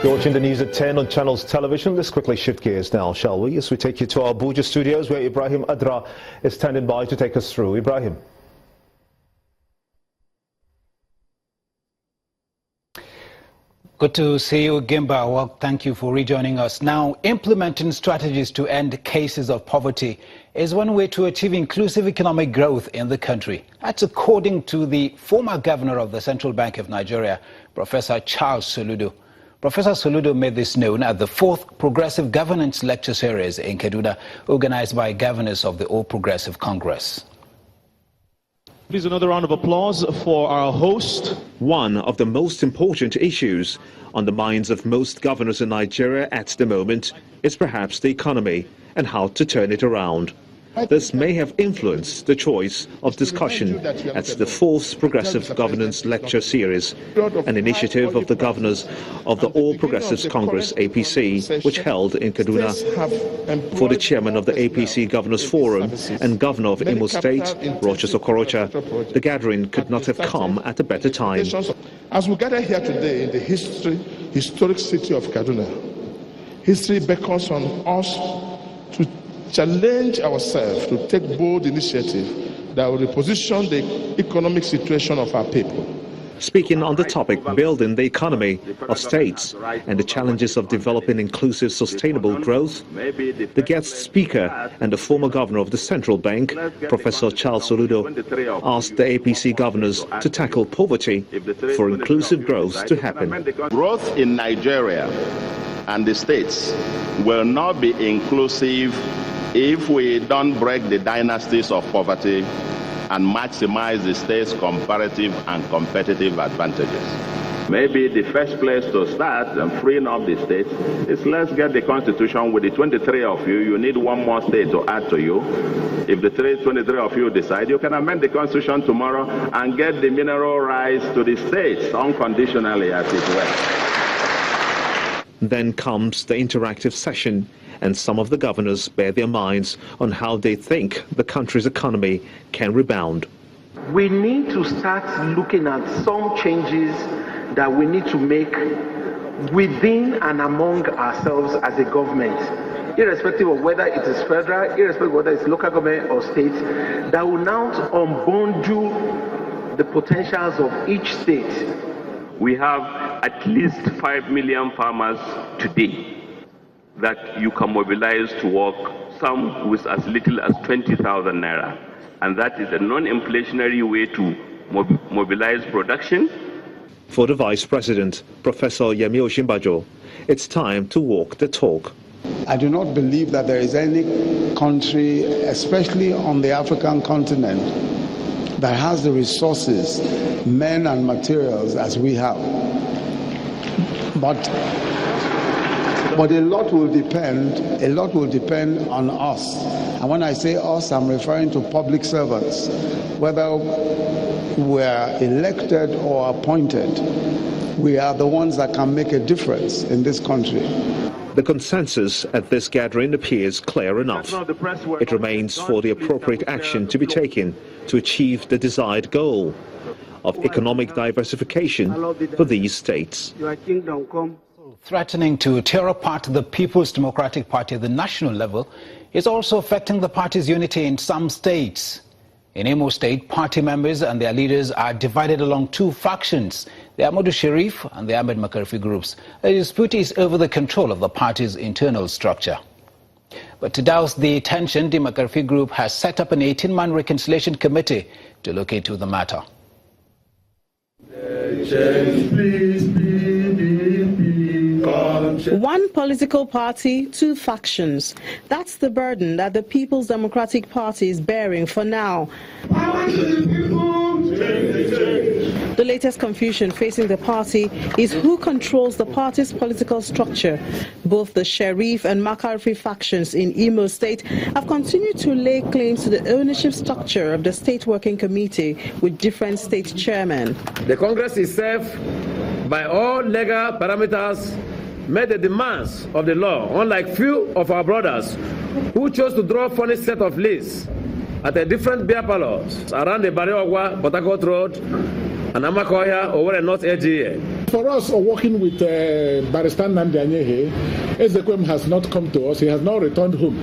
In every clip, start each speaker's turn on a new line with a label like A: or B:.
A: You're watching the news at 10 on Channels Television. Let's quickly shift gears now, shall we? As we take you to our Abuja studios, where Ibrahim Adra is standing by to take us through. Ibrahim.
B: Good to see you, Gimba. Well, thank you for rejoining us. Now, implementing strategies to end cases of poverty is one way to achieve inclusive economic growth in the country. That's according to the former governor of the Central Bank of Nigeria, Professor Charles Soludo. Professor Soludo made this known at the 4th Progressive Governance Lecture Series in Kaduna, organized by governors of the All Progressive Congress.
C: Please, another round of applause for our host.
D: One of the most important issues on the minds of most governors in Nigeria at the moment is perhaps the economy and how to turn it around. This may have influenced the choice of discussion at the 4th Progressive Governance Lecture Series, an initiative of the governors of the All Progressives Congress, APC, which held in Kaduna. For the chairman of the APC Governors Forum and governor of Imo State, Rochas Okorocha, the gathering could not have come at a better time.
E: As we gather here today in the historic city of Kaduna, history beckons on us to challenge ourselves to take bold initiative that will reposition the economic situation of our people.
D: Speaking on the topic building the economy of states and the challenges of developing inclusive, sustainable growth, the guest speaker and the former governor of the Central Bank, Professor Charles Soludo, asked the APC governors to tackle poverty for inclusive growth to happen.
F: Growth in Nigeria and the states will not be inclusive if we don't break the dynasties of poverty and maximize the state's comparative and competitive advantages. Maybe the first place to start and freeing up the states is let's get the constitution with the 23 of you. You need one more state to add to you. If the 23 of you decide, you can amend the constitution tomorrow and get the mineral rights to the states unconditionally as it were.
D: Then comes the interactive session, and some of the governors bear their minds on how they think the country's economy can rebound.
G: We need to start looking at some changes that we need to make within and among ourselves as a government, irrespective of whether it is federal, irrespective of whether it's local government or state, that will now unbundle the potentials of each state.
H: We have at least 5 million farmers today that you can mobilize to work, some with as little as 20,000 naira. And that is a non-inflationary way to mobilize production.
D: For the Vice President, Professor Yemi Osinbajo, it's time to walk the talk.
I: I do not believe that there is any country, especially on the African continent, that has the resources, men and materials as we have. But a lot will depend on us. And when I say us, I'm referring to public servants. Whether we're elected or appointed, we are the ones that can make a difference in this country.
D: The consensus at this gathering appears clear enough. It remains for the appropriate action to be taken to achieve the desired goal of economic diversification for these states.
B: Threatening to tear apart the People's Democratic Party at the national level is also affecting the party's unity in some states. In Imo State, party members and their leaders are divided along two factions, the Ahmadu Sharif and the Ahmed Makarfi groups. The dispute is over the control of the party's internal structure. But to douse the tension, the Makarfi group has set up an 18-man reconciliation committee to look into the matter.
J: One political party, two factions. That's the burden that the People's Democratic Party is bearing for now. The latest confusion facing the party is who controls the party's political structure. Both the Sharif and Makarfi factions in Imo State have continued to lay claims to the ownership structure of the State Working Committee with different state chairmen.
K: The Congress itself, by all legal parameters, made the demands of the law, unlike few of our brothers who chose to draw funny set of lists at a different beer parlors around the Bariogwa, Port Harcourt Road, and Amakoya over the North Edge here.
L: For us, working with Barrister Nnamdi Anyehi, Ezekwem has not come to us. He has not returned home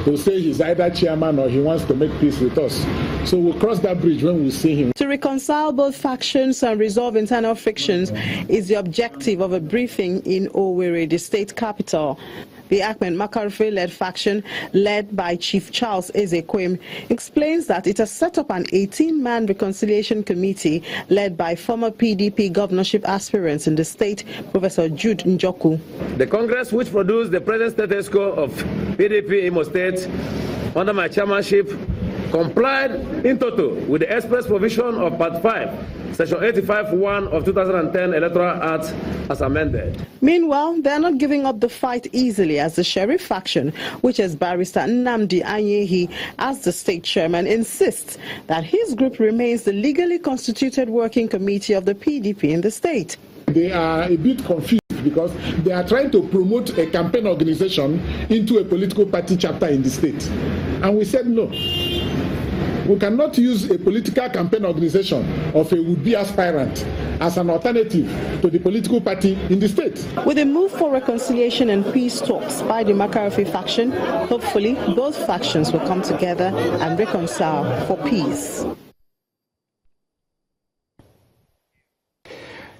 L: to say he's either chairman or he wants to make peace with us. So we'll cross that bridge when we see him.
J: To reconcile both factions and resolve internal frictions is the objective of a briefing in Owerri, the state capital. The Ahmed Makarfi-led faction, led by Chief Charles Ezekwem, explains that it has set up an 18-man reconciliation committee led by former PDP governorship aspirants in the state, Professor Jude Njoku.
K: The Congress, which produced the present status quo of PDP Imo State under my chairmanship, complied in total with the express provision of Part 5, Section 85(1) of 2010 Electoral Act as amended.
J: Meanwhile, they are not giving up the fight easily, as the Sheriff faction, which has Barrister Nnamdi Anyehi as the state chairman, insists that his group remains the legally constituted working committee of the PDP in the state.
L: They are a bit confused because they are trying to promote a campaign organization into a political party chapter in the state. And we said no. We cannot use a political campaign organization of a would-be aspirant as an alternative to the political party in the state.
J: With a move for reconciliation and peace talks by the Makarfi faction, hopefully both factions will come together and reconcile for peace.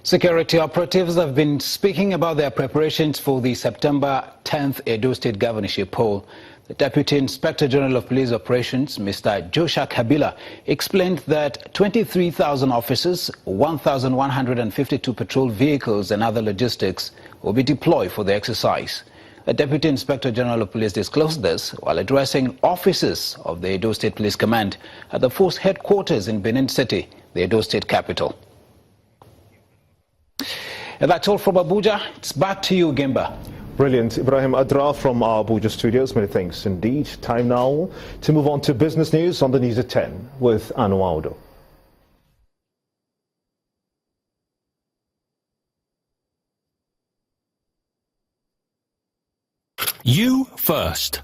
B: Security operatives have been speaking about their preparations for the September 10th Edo State governorship poll. The Deputy Inspector General of Police Operations, Mr. Joshua Kabila, explained that 23,000 officers, 1,152 patrol vehicles and other logistics will be deployed for the exercise. The Deputy Inspector General of Police disclosed this while addressing officers of the Edo State Police Command at the force headquarters in Benin City, the Edo State capital. And that's all from Abuja. It's back to you, Gimba.
A: Brilliant. Ibrahim Adra from our Abuja studios. Many thanks indeed. Time now to move on to business news on the news at 10 with Anuaudo.
M: You first.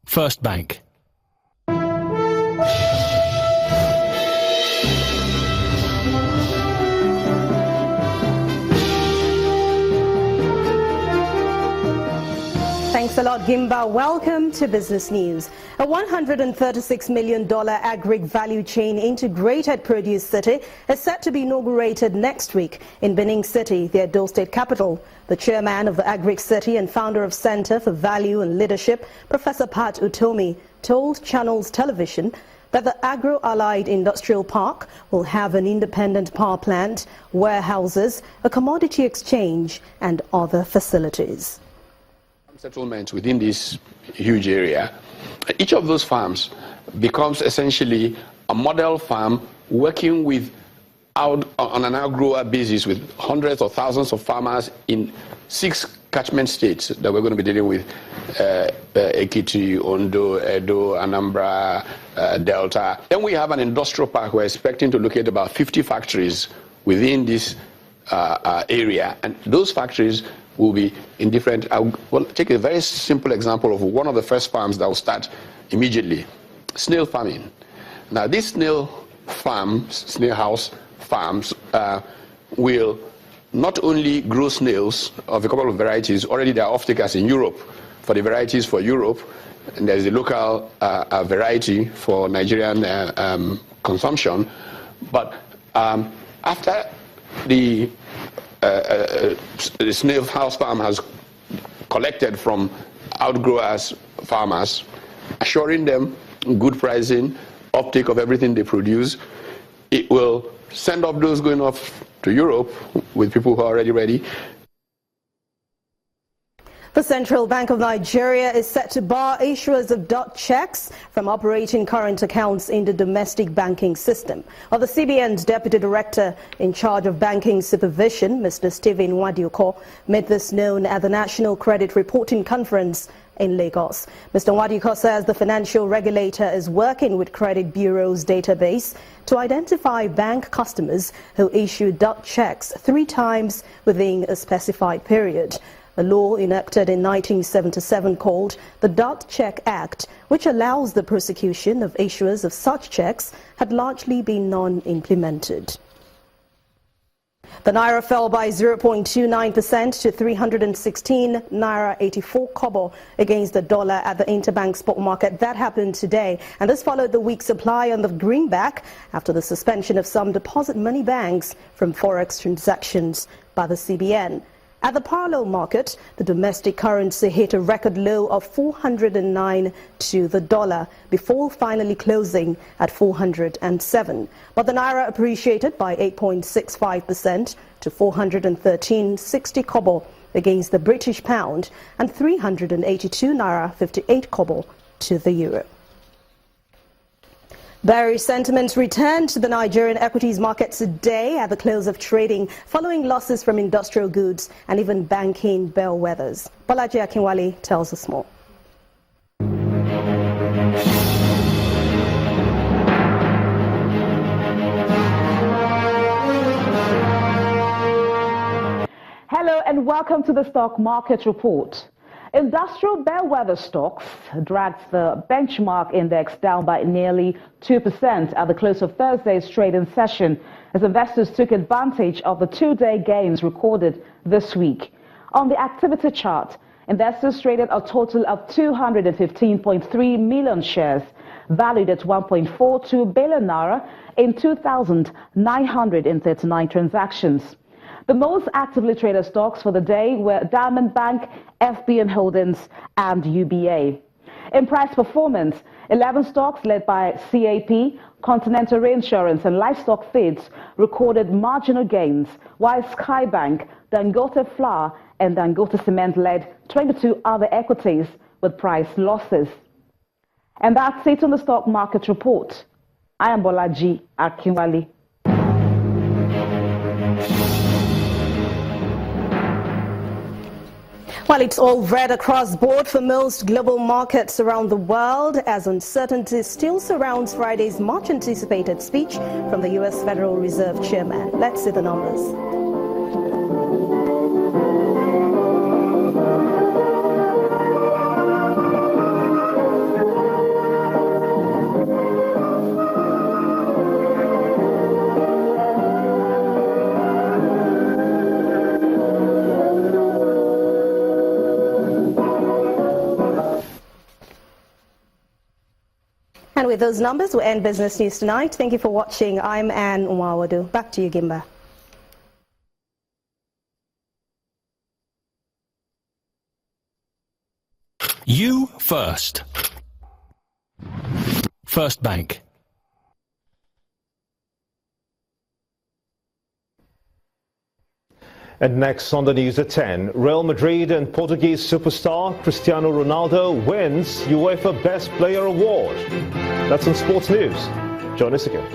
M: First Bank.
N: Thanks a lot, Gimba. Welcome to Business News. A $136 million agri value chain integrated produce city is set to be inaugurated next week in Benin City, the Edo State capital. The chairman of the agri city and founder of Center for Value and Leadership, Professor Pat Utomi, told Channels Television that the Agro-Allied Industrial Park will have an independent power plant, warehouses, a commodity exchange and other facilities.
O: Settlements within this huge area. Each of those farms becomes essentially a model farm working with on an outgrower basis with hundreds or thousands of farmers in 6 catchment states that we're going to be dealing with: Ekiti, Ondo, Edo, Anambra, Delta. Then we have an industrial park. We're expecting to locate about 50 factories within this area, and those factories will be in different. Well, take a very simple example of one of the first farms that will start immediately: snail farming. Now, these snail house farms will not only grow snails of a couple of varieties. Already there are off-takers in Europe for the varieties for Europe, and there's a local variety for Nigerian consumption. But after the snail house farm has collected from outgrowers, farmers, assuring them good pricing, uptake of everything they produce, it will send off those going off to Europe with people who are already ready.
N: The Central Bank of Nigeria is set to bar issuers of dot checks from operating current accounts in the domestic banking system. Well, the CBN's Deputy Director in charge of banking supervision, Mr. Stephen Nwadiuko, made this known at the National Credit Reporting Conference in Lagos. Mr. Nwadiuko says the financial regulator is working with Credit Bureau's database to identify bank customers who issue dot checks 3 times within a specified period. A law enacted in 1977 called the Dot Check Act, which allows the prosecution of issuers of such checks, had largely been non-implemented. The Naira fell by 0.29% to 316 Naira 84 kobo against the dollar at the interbank spot market. That happened today, and this followed the weak supply on the greenback after the suspension of some deposit money banks from forex transactions by the CBN. At the parallel market, the domestic currency hit a record low of 409 to the dollar before finally closing at 407. But the Naira appreciated by 8.65% to 413.60 kobo against the British pound and 382 Naira 58 kobo to the euro. Bearish sentiments returned to the Nigerian equities market today at the close of trading, following losses from industrial goods and even banking bellwethers. Bolaji Akinwale tells us more.
P: Hello and welcome to the Stock Market Report. Industrial bellwether stocks dragged the benchmark index down by nearly 2% at the close of Thursday's trading session as investors took advantage of the two-day gains recorded this week. On the activity chart, investors traded a total of 215.3 million shares, valued at 1.42 billion naira in 2,939 transactions. The most actively traded stocks for the day were Diamond Bank, FBN Holdings and UBA. In price performance, 11 stocks led by CAP, Continental Reinsurance and Livestock Feeds recorded marginal gains, while Skybank, Dangote Flour and Dangote Cement led 22 other equities with price losses. And that's it on the Stock Market Report. I am Bolaji Akinwale.
N: Well, it's all red across board for most global markets around the world as uncertainty still surrounds Friday's much anticipated speech from the U.S. Federal Reserve Chairman. Let's see the numbers. And with those numbers, we'll end Business News tonight. Thank you for watching. I'm Anne Umawadu. Back to you, Gimba.
M: You first. First Bank.
A: And next on the news at 10, Real Madrid and Portuguese superstar Cristiano Ronaldo wins UEFA Best Player Award. That's on Sports News. Join us again.